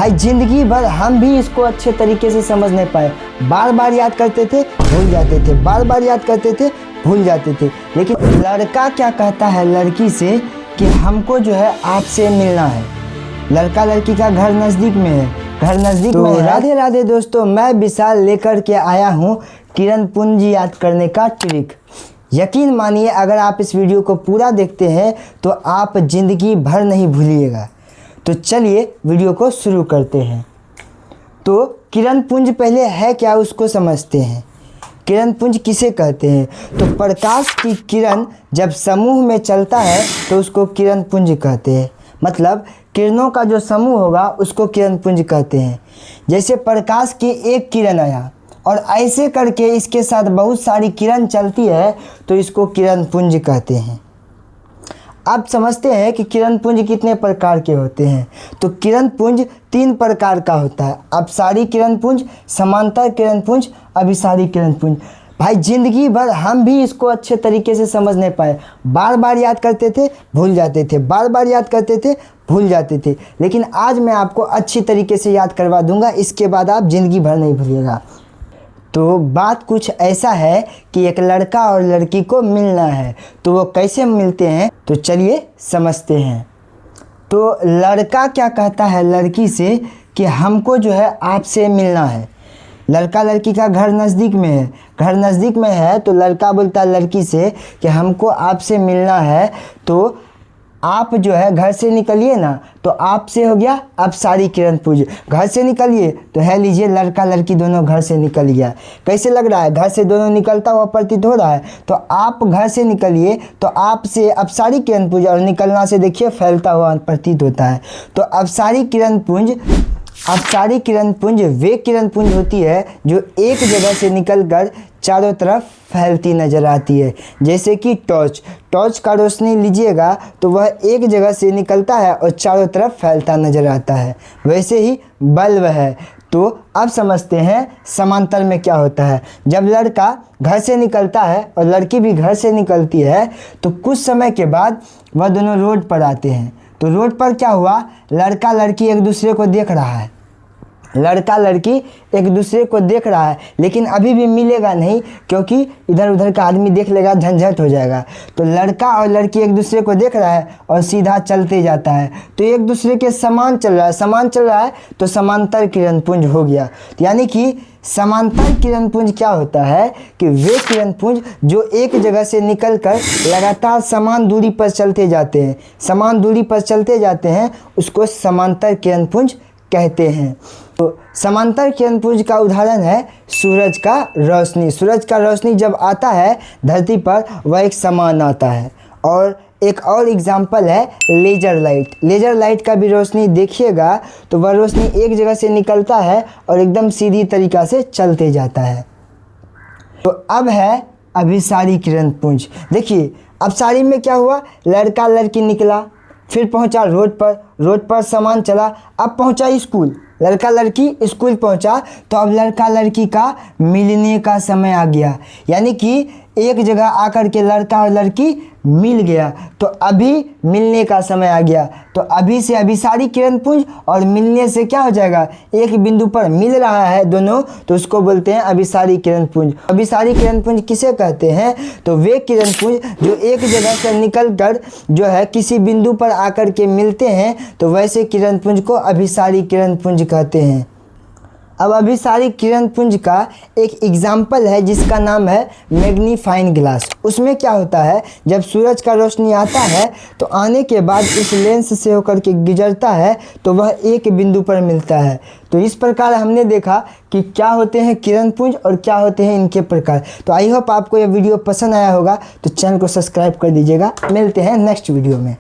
भाई जिंदगी भर हम भी इसको अच्छे तरीके से समझ नहीं पाए। बार बार याद करते थे, भूल जाते थे, बार बार याद करते थे, भूल जाते थे। लेकिन लड़का क्या कहता है लड़की से कि हमको जो है आपसे मिलना है। लड़का लड़की का घर नज़दीक में है, घर नज़दीक में है। राधे राधे दोस्तों, मैं विशाल लेकर के आया हूँ किरण पूंजी याद करने का ट्रिक। यकीन मानिए अगर आप इस वीडियो को पूरा देखते हैं तो आप ज़िंदगी भर नहीं भूलिएगा। तो चलिए वीडियो को शुरू करते हैं। तो किरण पुंज पहले है क्या उसको समझते हैं। किरण पुंज किसे कहते हैं? तो प्रकाश की किरण जब समूह में चलता है तो उसको किरण पुंज कहते हैं। मतलब किरणों का जो समूह होगा उसको किरण पुंज कहते हैं। जैसे प्रकाश की एक किरण आया और ऐसे करके इसके साथ बहुत सारी किरण चलती है तो इसको किरण पुंज कहते हैं। आप समझते हैं कि किरण पुंज कितने प्रकार के होते हैं। तो किरण पुंज 3 प्रकार का होता है। अपसारी किरण पुंज, समांतर किरण पुंज, अभिसारी किरण पुंज। भाई जिंदगी भर हम भी इसको अच्छे तरीके से समझ नहीं पाए। बार बार याद करते थे, भूल जाते थे, बार बार याद करते थे, भूल जाते थे। लेकिन आज मैं आपको अच्छी तरीके से याद करवा दूंगा, इसके बाद आप ज़िंदगी भर नहीं भूलिएगा। तो बात कुछ ऐसा है कि एक लड़का और लड़की को मिलना है। तो वो कैसे मिलते हैं तो चलिए समझते हैं। तो लड़का क्या कहता है लड़की से कि हमको जो है आपसे मिलना है। लड़का लड़की का घर नज़दीक में है, घर नज़दीक में है तो लड़का बोलता है लड़की से कि हमको आपसे मिलना है। तो आप जो है घर से निकलिए ना। तो आपसे हो गया अपसारी किरण पुंज। घर से निकलिए तो है लीजिए लड़का लड़की दोनों घर से निकल गया। कैसे लग रहा है? घर से दोनों निकलता हुआ प्रतीत हो रहा है। तो आप घर से निकलिए तो आप से अपसारी किरण पुंज और निकलना से देखिए फैलता हुआ प्रतीत होता है। तो अपसारी किरण पुंज वे किरण पुंज होती है जो एक जगह से निकलकर चारों तरफ फैलती नज़र आती है। जैसे कि टॉर्च का रोशनी लीजिएगा तो वह एक जगह से निकलता है और चारों तरफ फैलता नज़र आता है। वैसे ही बल्ब है। तो अब समझते हैं समांतर में क्या होता है। जब लड़का घर से निकलता है और लड़की भी घर से निकलती है तो कुछ समय के बाद वह दोनों रोड पर आते हैं। तो रोड पर क्या हुआ? लड़का लड़की एक दूसरे को देख रहा है। लड़का लड़की एक दूसरे को देख रहा है लेकिन अभी भी मिलेगा नहीं, क्योंकि इधर उधर का आदमी देख लेगा, झंझट हो जाएगा। तो लड़का और लड़की एक दूसरे को देख रहा है और सीधा चलते जाता है। तो एक दूसरे के समान चल रहा है तो समांतर किरण पुंज हो गया। यानी कि समांतर किरण पुंज क्या होता है कि वे किरण पुंज जो एक जगह से निकलकर लगातार समान दूरी पर चलते जाते हैं, समान दूरी पर चलते जाते हैं, उसको समांतर किरण पुंज कहते हैं। तो समांतर किरण पुंज का उदाहरण है सूरज का रोशनी। सूरज का रोशनी जब आता है धरती पर वह एक समान आता है। और एक और एग्जाम्पल है लेजर लाइट। लेजर लाइट का भी रोशनी देखिएगा तो वह रोशनी एक जगह से निकलता है और एकदम सीधी तरीक़ा से चलते जाता है। तो अब है अभिसारी किरण पुंज। देखिए अपसारी में क्या हुआ? लड़का लड़की निकला, फिर पहुंचा रोड पर सामान चला, अब पहुंचा स्कूल, लड़का लड़की स्कूल पहुंचा। तो अब लड़का लड़की का मिलने का समय आ गया। यानी कि एक जगह आकर के लड़का और लड़की मिल गया तो अभी मिलने का समय आ गया। तो अभी से अभिसारी किरण पुंज और मिलने से क्या हो जाएगा? एक बिंदु पर मिल रहा है दोनों तो उसको बोलते हैं अभिसारी किरण पुंज। अभिसारी किरण पुंज किसे कहते हैं? तो वे किरण पुंज जो एक जगह से निकलकर जो है किसी बिंदु पर आकर के मिलते हैं तो वैसे किरण पुंज को अभिसारी किरण पुंज कहते हैं। अब अभिसारी किरण पुंज का एक एग्जाम्पल है जिसका नाम है मैग्नीफाइंग ग्लास। उसमें क्या होता है? जब सूरज का रोशनी आता है तो आने के बाद इस लेंस से होकर के गुजरता है तो वह एक बिंदु पर मिलता है। तो इस प्रकार हमने देखा कि क्या होते हैं किरण पुंज और क्या होते हैं इनके प्रकार। तो आई होप आपको यह वीडियो पसंद आया होगा। तो चैनल को सब्सक्राइब कर दीजिएगा। मिलते हैं नेक्स्ट वीडियो में।